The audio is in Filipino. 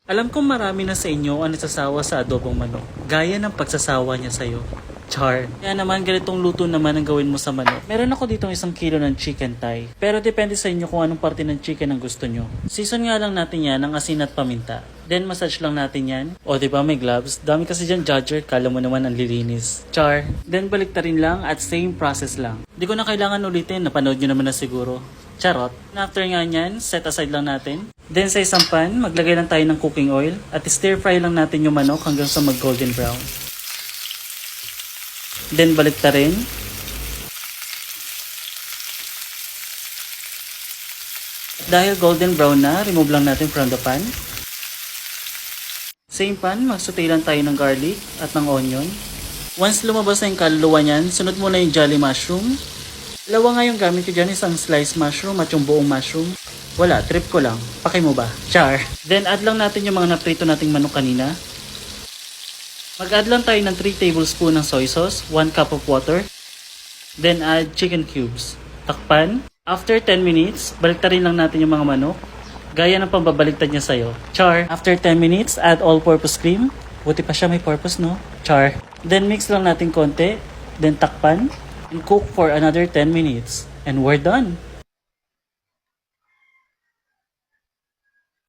Alam kong marami na sa inyo ang nasasawa sa adobong manok, gaya ng pagsasawa niya sa'yo. Char. Kaya naman ganitong luto naman ang gawin mo sa manok. Meron ako ditong 1 kilo ng chicken thigh. Pero depende sa inyo kung anong parte ng chicken ang gusto nyo. Season nga lang natin yan ng asin at paminta. Then massage lang natin yan. O diba may gloves? Dami kasi dyan judger, kala mo naman ang lilinis. Char. Then baliktarin lang at same process lang. Di ko na kailangan ulitin, napanood nyo naman na siguro. Charot. After nga nyan, set aside lang natin. Then sa isang pan, maglagay lang tayo ng cooking oil at stir fry lang natin yung manok hanggang sa mag golden brown. Then baliktarin. Dahil golden brown na, remove lang natin from the pan. Same pan, magsaute lang tayo ng garlic at ng onion. Once lumabas na yung kaluluwa niyan, sunod mo na yung jolly mushroom. Dalawa nga yung gamit ko dyan, isang sliced mushroom at yung buong mushroom. Wala, trip ko lang. Paki mo ba? Char. Then add lang natin yung mga naprito nating manok kanina. Mag-add lang tayo ng 3 tablespoon ng soy sauce, 1 cup of water. Then add chicken cubes. Takpan. After 10 minutes, baliktarin lang natin yung mga manok. Gaya ng pambabaliktad niya sa'yo. Char. After 10 minutes, add all-purpose cream. Buti pa siya may purpose, no? Char. Then mix lang natin konti. Then takpan. And cook for another 10 minutes. And we're done.